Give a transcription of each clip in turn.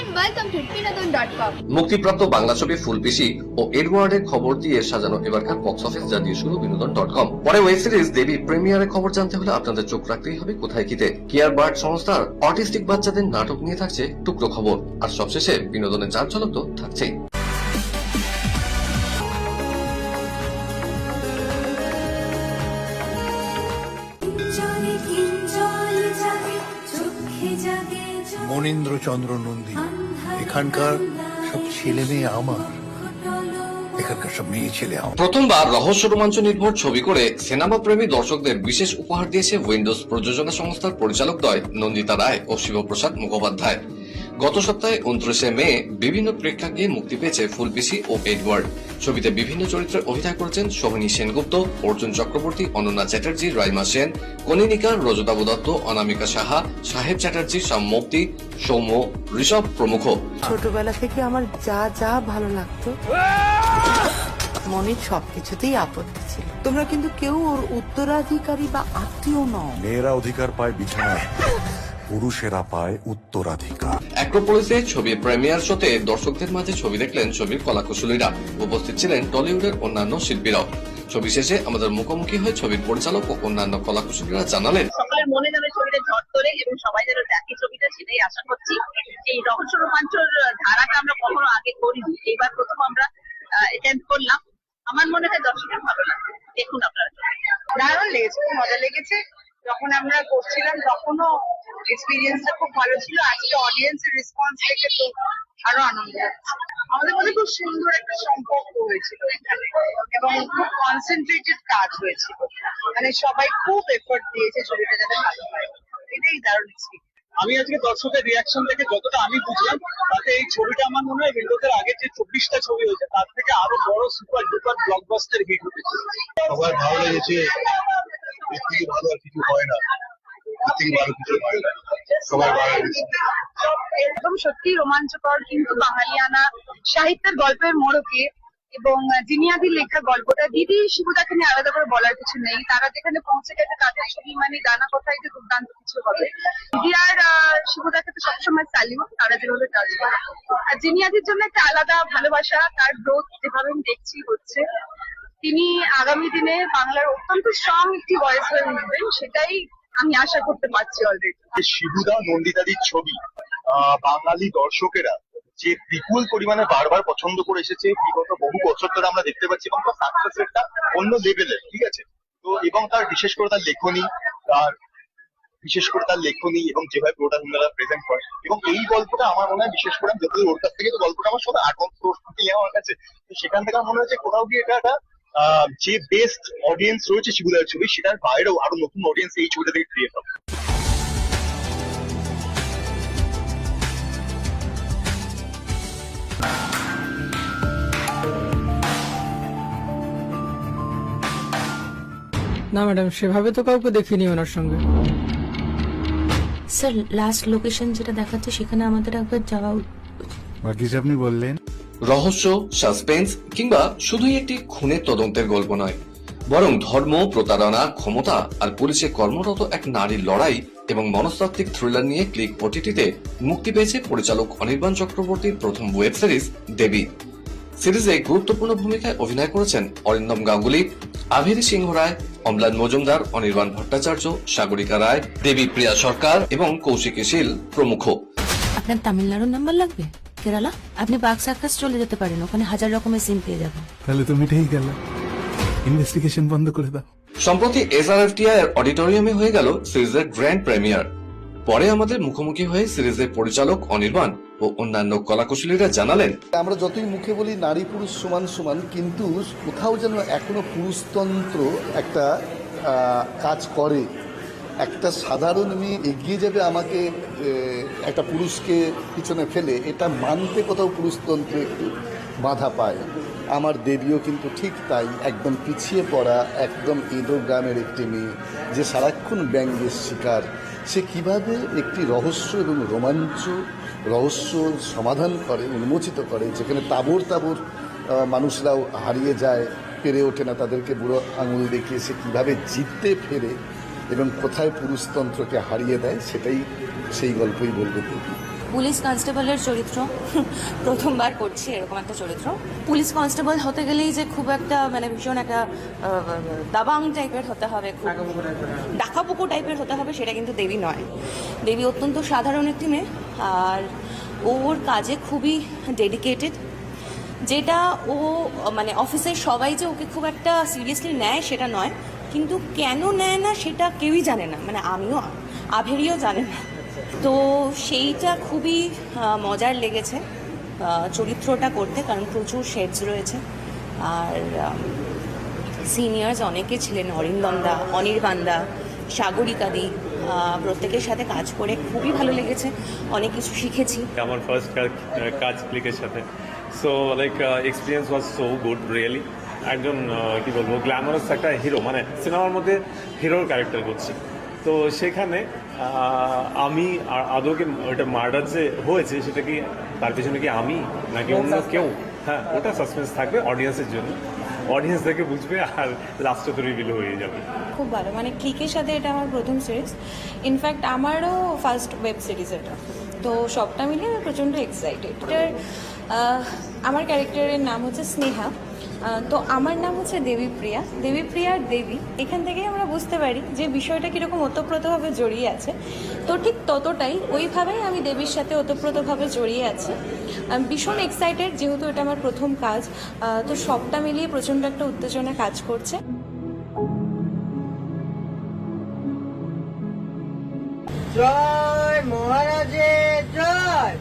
and welcome to Pinodon.com. মুক্তিপ্রাপ্ত বাংলা ছবি ফুলপিসি ও এডওয়ার্ডের খবর দিয়ে সাজানো এবারকার বক্স অফিস, যা দিয়ে শুরু বিনোদন.com। পরে ওয়েব সিরিজ দেবী প্রিমিয়ারের খবর জানতে হলে আপনাদের চোখ রাখতেই হবে কোথায় কিতে। কেয়ার বার্ড সংস্থার অটিস্টিক বাচ্চাদের নাটক নিয়ে থাকছে টুকরো খবর, আর সবশেষে বিনোদনের চার ঝলক তো থাকছেই। মনীন্দ্রচন্দ্র নন্দী, এখানকার সব ছেলে মেয়ে আমার, এখানকার সব মেয়ে ছেলে আমার। প্রথমবার রহস্য রোমাঞ্চ নির্ভর ছবি করে সিনেমা প্রেমী দর্শকদের বিশেষ উপহার দিয়েছে উইন্ডোজ প্রযোজনা সংস্থার পরিচালকদ্বয় নন্দিতা রায় ও শিবপ্রসাদ মুখোপাধ্যায়। গত সপ্তাহে 29 মে বিভিন্ন প্রেক্ষাগৃহে মুক্তি পেয়েছে ফুলপিসি ও এডওয়ার্ড। ছবিতে বিভিন্ন চরিত্রে অভিনয় করেছেন সোহিনী সেনগুপ্ত, অর্জুন চক্রবর্তী, অনন্যা চ্যাটার্জি, রাইমা সেন, কনিনিকা, রজতাভ দত্ত, অনামিকা সাহা, সাহেব চ্যাটার্জি, শ্যামমূর্তি, সৌম্য, ঋষভ প্রমুখ। ছোটবেলা থেকে আমার যা যা ভালো লাগতো, মনের সবকিছুতেই আপত্তি ছিল। তোমরা কিন্তু কেউ ওর উত্তরাধিকারী বা আত্মীয় নও। মেয়েরা অধিকার পায় বিছানায়, পুরুষেরা পায় উত্তরাধিকার। অ্যাক্রোপলিসে ছবির প্রিমিয়ার শোতে দর্শকদের মাঝে ছবি দেখলেন ছবির কলাকুশলীরা। উপস্থিত ছিলেন টলিউডের অন্যান্য শিল্পীরাও। ছবি শেষে আমাদের মুখোমুখি হয়ে ছবির পরিচালক ও অন্যান্য কলাকুশলীরা জানালেন, সকলের মনে যেন ছবিটা ঝড় তোলে এবং সবাই যেন দেখে ছবিটা, সেটাই আশা করছি। এই রহস্য রোমাঞ্চর ধারাটা আমরা কখনো আগে করিনি, এইবার প্রথম আমরা অ্যাটেন্ড করলাম। আমার মনে হয় দর্শকের ভালো লাগবে, দেখুন আপনারা। দারুণ লেগেছে, খুব মজা লেগেছে। যখন আমরা করছিলাম তখনও এক্সপিরিয়েন্সটা খুব ভালো ছিল। আজকে অডিয়েন্সের রেসপন্স দেখে তো আরো আনন্দ হচ্ছে। আমাদের মধ্যে খুব সুন্দর একটা সম্পর্ক হয়েছিল এখানে, এবং খুব কনসেন্ট্রেটেড কাজ হয়েছিল। মানে সবাই খুব এফোর্ট দিয়েছে ছবিটা যাতে ভালো হয়। এটাই দারুণ এক্সপিরিয়েন্স। আমি আজকে দর্শকের রিয়াকশন থেকে যতটা আমি বুঝলাম, তাতে এই ছবিটা আমার মনে হয় উইন্ডোজের আগে যে 24টা ছবি হয়েছে তার থেকে আরো বড় সুপার ডুপার ব্লকবাস্টার হিট হতে চলেছে। সবার ভালো লেগেছে, এর থেকে ভালো আর কিছু হয় না, এর থেকে ভালো কিছু হয় না, সবার ভালো লেগেছে। একদম সত্যি রোমাঞ্চকর, কিন্তু বাঙালিয়ানা সাহিত্যের গল্পের মোড়কে এবং জিনিয়াদির লেখা গল্পটা। দিদি শিবুদাকে নিয়ে আলাদা করে বলার কিছু নেই, তারা যেখানে পৌঁছে গেছে তাদের ছবি মানে দানা কথাই যে দুর্দান্ত কিছু হবে। দিদি আর শিবুদাকে তো সবসময় স্যালিউট, তারা যেভাবে কাজ করে। আর জিনিয়াদির জন্য একটা আলাদা ভালোবাসা, তার গ্রোথ যেভাবে আমি দেখছি হচ্ছে। তিনি আগামী দিনে বাংলার অত্যন্ত স্ট্রং একটি ভয়েস হয়ে উঠবেন, সেটাই আমি আশা করতে পারছি অলরেডি। শিবুদা নন্দিতাদির ছবি বাঙালি দর্শকেরা যে বিপুল পরিমাণে বারবার পছন্দ করে এসেছে বিগত বহু বছর ধরে আমরা দেখতে পাচ্ছি, এবং তার সাকসেস রেটটা অন্য লেভেলের, ঠিক আছে। তো এবং তার বিশেষ করে তার লেখনী এবং যেভাবে প্রোটাগনিস্টরা প্রেজেন্ট করে, এবং এই গল্পটা আমার মনে হয় বিশেষ করে যতদিন ওর কাছ থেকে তো গল্পটা আমার সব আগম সোর্স থেকে আমার কাছে, তো সেখান থেকে আমার মনে হচ্ছে কোথাও গিয়ে এটা একটা যে বেস্ট অডিয়েন্স রয়েছে শিবুদার ছবি, সেটার বাইরেও আরো নতুন অডিয়েন্স এই ছবিটা থেকে ক্রিয়েট হবে। না ম্যাডাম, সেভাবে তো কাউকে দেখিনি ওনার সঙ্গে। স্যার, লাস্ট লোকেশন যেটা দেখাচ্ছে সেখানে আমাদের একবার যাওয়া বাকি যে আপনি বললেন, রহস্য, সাসপেন্স কিংবা শুধুই একটি খুনের তদন্তের গল্প নয়, বরং ধর্ম, প্রতারণা, ক্ষমতা আর পুলিশে কর্মরত এক নারীর লড়াই এবং মনস্তাত্ত্বিক থ্রিলার নিয়ে ক্লিক ওটিটিতে মুক্তি পেয়েছে পরিচালক অনির্বাণ চক্রবর্তীর প্রথম ওয়েব সিরিজ দেবী। সিরিজে গুরুত্বপূর্ণ ভূমিকায় অভিনয় করেছেন অরিন্দম গাঙ্গুলি, আভেরি সিংহ রায়, অম্লান মজুমদার, অনির্বাণ ভট্টাচার্য, সাগরিকা রায়, দেবী প্রিয়া সরকার এবং কৌশিকী শীল প্রমুখ। আপনার তামিলনাড়ুর নাম্বার লাগবে? কেরালা? আপনি বাক্সাকাস চলে যেতে পারেন, ওখানে হাজার রকমের সিম পেয়ে যাবেন। তাহলে তো মিটেই গেল, ইনভেস্টিগেশন বন্ধ করে দাও। সম্প্রতি এসআরএফটিআই এর অডিটোরিয়ামে হয়ে গেল সিরিজের গ্র্যান্ড প্রিমিয়ার। পরে আমাদের মুখোমুখি হয়ে সিরিজের পরিচালক অনির্বাণ ও অন্যান্য কলাকুশলীরা জানালেন, আমরা যতই মুখে বলি নারী পুরুষ সমান সমান, কিন্তু কোথাও যেন এখনো পুরুষতন্ত্র একটা কাজ করে। একটা সাধারণ মেয়ে এগিয়ে যাবে আমাকে একটা পুরুষকে পিছনে ফেলে, এটা মানতে কোথাও পুরুষতন্ত্র একটু বাধা পায়। আমার দেবীও কিন্তু ঠিক তাই, একদম পিছিয়ে পড়া, একদম এদো গ্রামের একটি মেয়ে যে সারাক্ষণ ব্যঙ্গের শিকার। সে কিভাবে একটি রহস্য এবং রহস্য সমাধান করে, উন্মোচিত করে, যেখানে তাবর মানুষরাও হারিয়ে যায়, পেরে ওঠে না, তাদেরকে বুড়ো আঙুল দেখিয়ে সে কীভাবে জিততে ফেরে এবং কোথায় পুরুষতন্ত্রকে হারিয়ে দেয়, সেটাই সেই গল্পই বলবে দেবী। পুলিশ কনস্টেবলের চরিত্র প্রথমবার করছি এরকম একটা চরিত্র। পুলিশ কনস্টেবল হতে গেলেই যে খুব একটা মানে ভীষণ একটা দাবাং টাইপের হতে হবে, খুব ডাকাপুকো টাইপের হতে হবে, সেটা কিন্তু দেবী নয়। দেবী অত্যন্ত সাধারণ একটি মেয়ে, আর ওর কাজে খুবই ডেডিকেটেড। যেটা ও মানে অফিসের সবাই যে ওকে খুব একটা সিরিয়াসলি নেয় সেটা নয়, কিন্তু কেন নেয় না সেটা কেউই জানে না, মানে আমিও আভেরিও জানে না। তো সেইটা খুবই মজার লেগেছে চরিত্রটা করতে, কারণ প্রচুর শেডস রয়েছে। আর সিনিয়র্স অনেকে ছিলেন, অরিন্দমদা, অনির্বাণদা, সাগরিকাদি, প্রত্যেকের সাথে কাজ করে খুবই ভালো লেগেছে, অনেক কিছু শিখেছি। আমার ফার্স্ট কাজ ক্লিকের সাথে, so like experience was so good really. একজন কি বলবো গ্ল্যামারাস একটা হিরো, মানে সিনেমার মধ্যে হিরোর ক্যারেক্টার করছি। তো সেখানে আমি আদৌকে ওটা মার্ডার যে হয়েছে সেটা কি তার পেছনে কি আমি নাকি অন্য কেউ, হ্যাঁ ওটা সাসপেন্স থাকবে অডিয়েন্সের জন্য, অডিয়েন্স দেখে বুঝবে আর লাস্টে তো রিভিল হয়ে যাবে। খুব ভালো, মানে ক্লিকের সাথে এটা আমার প্রথম সিরিজ, ইনফ্যাক্ট আমারও ফার্স্ট ওয়েব সিরিজ এটা। তো সবটা মিলে আমি প্রচণ্ড এক্সাইটেড। এটার আমার ক্যারেক্টারের নাম হচ্ছে স্নেহা, তো আমার নাম হচ্ছে দেবীপ্রিয়া। দেবীপ্রিয়ার দেবী, এখান থেকেই আমরা বুঝতে পারি যে বিষয়টা কীরকম ওতপ্রোতভাবে জড়িয়ে আছে। তো ঠিক ততটাই ওইভাবেই আমি দেবীর সাথে ওতপ্রোতভাবে জড়িয়ে আছি। আমি ভীষণ এক্সাইটেড, যেহেতু এটা আমার প্রথম কাজ, তো সবটা মিলিয়ে প্রচণ্ড একটা উত্তেজনা কাজ করছে। জয় মহারাজের জয়।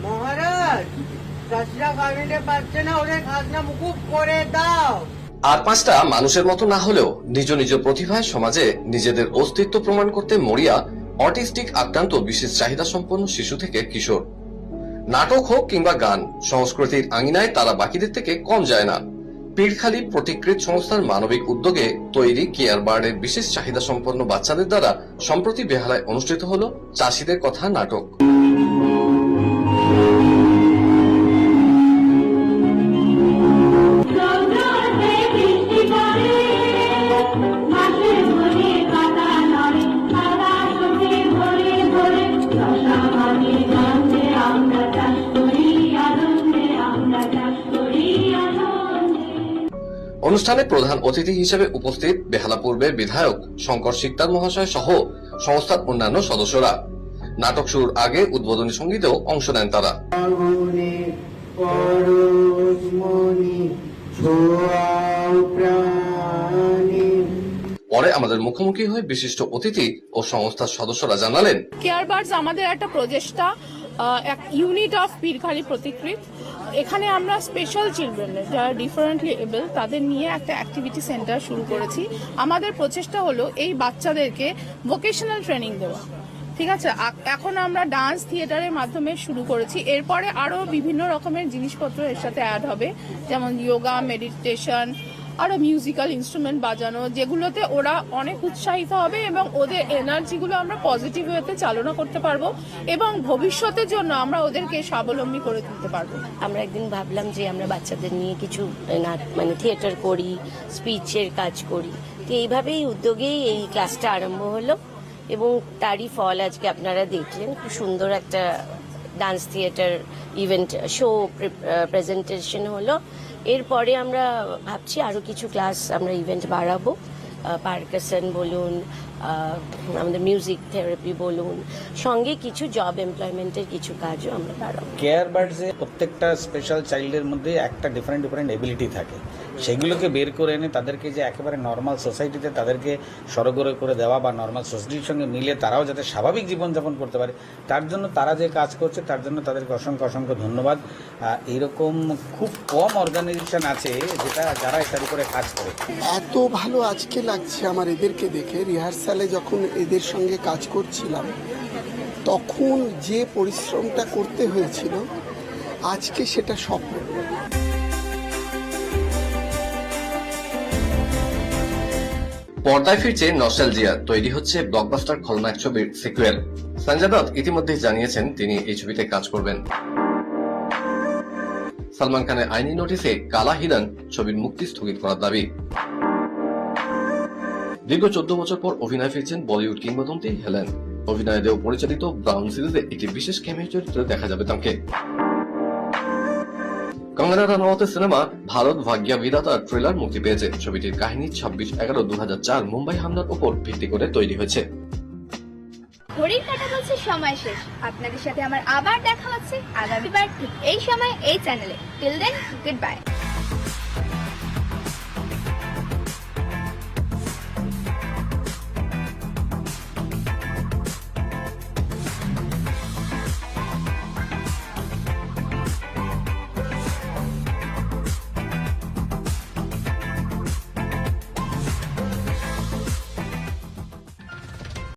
মহারাজ কাজটা কামিতে পারছে না, ওদের খাজনা মুকুব করে দাও। আর পাঁচটা মানুষের মতো না হলেও নিজ নিজ প্রতিভায় সমাজে নিজেদের অস্তিত্ব প্রমাণ করতে মরিয়া অটিস্টিক আক্রান্ত বিশেষ চাহিদা সম্পন্ন শিশু থেকে কিশোর। নাটক হোক কিংবা গান, সংস্কৃতির আঙিনায় তারা বাকিদের থেকে কম যায় না। পীরখালী প্রতিকৃত সংস্থার মানবিক উদ্যোগে তৈরি কেয়ার বার্ডের বিশেষ চাহিদা সম্পন্ন বাচ্চাদের দ্বারা সম্প্রতি বেহালায় অনুষ্ঠিত হলো চাষিদের কথা নাটক। অনুষ্ঠানে প্রধান অতিথি হিসেবে উপস্থিত বেহালা পূর্বের বিধায়ক শঙ্কর শিকদার মহাশয় সহ সংস্থার অন্যান্য সদস্যরা। নাটক শুরুর আগে উদ্বোধনী সঙ্গীতেও অংশ নেন তারা। পরে আমাদের মুখোমুখি হয়ে বিশিষ্ট অতিথি ও সংস্থার সদস্যরা জানালেন, কেয়ার বার্ডস আমাদের একটা প্রচেষ্টা, এক ইউনিট অফ পীরখালী প্রতিকৃত। এখানে আমরা স্পেশাল চিলড্রেন যারা ডিফারেন্টলি এবল তাদের নিয়ে একটা অ্যাক্টিভিটি সেন্টার শুরু করেছি। আমাদের প্রচেষ্টা হলো এই বাচ্চাদেরকে ভোকেশনাল ট্রেনিং দেওয়া। ঠিক আছে, এখন আমরা ডান্স থিয়েটারের মাধ্যমে শুরু করেছি, এরপরে আরো বিভিন্ন রকমের জিনিসপত্র এর সাথে অ্যাড হবে, যেমন যোগা, মেডিটেশন, আরো মিউজিক্যাল ইনস্ট্রুমেন্ট বাজানো, যেগুলোতে ওরা অনেক উৎসাহিত হবে এবং ওদের এনার্জিগুলো আমরা পজিটিভ ওয়েতে চালনা করতে পারবো এবং ভবিষ্যতের জন্য আমরা ওদেরকে স্বাবলম্বী করে তুলতে পারবো। আমরা একদিন ভাবলাম যে আমরা বাচ্চাদের নিয়ে কিছু মানে থিয়েটার করি, স্পিচের কাজ করি। তো এইভাবেই উদ্যোগেই এই ক্লাসটা আরম্ভ হলো এবং তারই ফল আজকে আপনারা দেখলেন। খুব সুন্দর একটা dance theatre event show presentation হলো। এরপরে আমরা ভাবছি আরো কিছু ক্লাস আমরা ইভেন্ট বাড়াবো, পার্কাসন বলুন, আমাদের মিউজিক থেরাপি বলুন, সঙ্গে কিছু জব এমপ্লয়মেন্টের কিছু কাজও আমরা বাড়াবো। কেয়ার বার্ডসে প্রত্যেকটা স্পেশাল চাইল্ডের মধ্যে একটা ডিফারেন্ট এবিলিটি থাকে, সেগুলোকে বের করে এনে তাদেরকে যে একেবারে নর্মাল সোসাইটিতে তাদেরকে সরগরে করে দেওয়া বা নর্মাল সোসাইটির সঙ্গে মিলে তারাও যাতে স্বাভাবিক জীবনযাপন করতে পারে, তার জন্য তারা যে কাজ করছে তার জন্য তাদেরকে অসংখ্য অসংখ্য ধন্যবাদ। এইরকম খুব কম অর্গানাইজেশন আছে যারা এটার উপরে কাজ করে। এত ভালো আজকে লাগছে আমার এদেরকে দেখে। রিহার্সালে যখন এদের সঙ্গে কাজ করছিলাম তখন যে পরিশ্রমটা করতে হয়েছিল আজকে সেটা স্বপ্ন। পর্দায় ফিরছে নস্টালজিয়া, তৈরি হচ্ছে ব্লকবাস্টার খলনায়ক ছবির সিকুয়েল। সঞ্জয় দত্ত ইতিমধ্যেই জানিয়েছেন তিনি এই ছবিতে কাজ করবেন। সালমান খানের আইনি নোটিশে কালা হিরণ ছবির মুক্তি স্থগিত করার দাবি। দীর্ঘ 14 বছর পর অভিনয় ফিরছেন বলিউড কিংবদন্তি হেলেন। অভিনয় দেও পরিচালিত ব্রাউন সিরিজে একটি বিশেষ ক্যামিও চরিত্রে দেখা যাবে তাকে। কঙ্গনা রানাওয়াতের সিনেমা ভারত ভাগ্যা বিধাতা ট্রেলার মুক্তি পেয়েছে। ছবিটির কাহিনী 26/11/2004 মুম্বাই হামলার উপর ভিত্তি করে তৈরি হয়েছে। ঘড়ির কাঁটা বলছে সময় শেষ। আপনাদের সাথে আমার আবার দেখা হচ্ছে আগামীবার ঠিক এই সময় এই চ্যানেলে। Till then, good bye.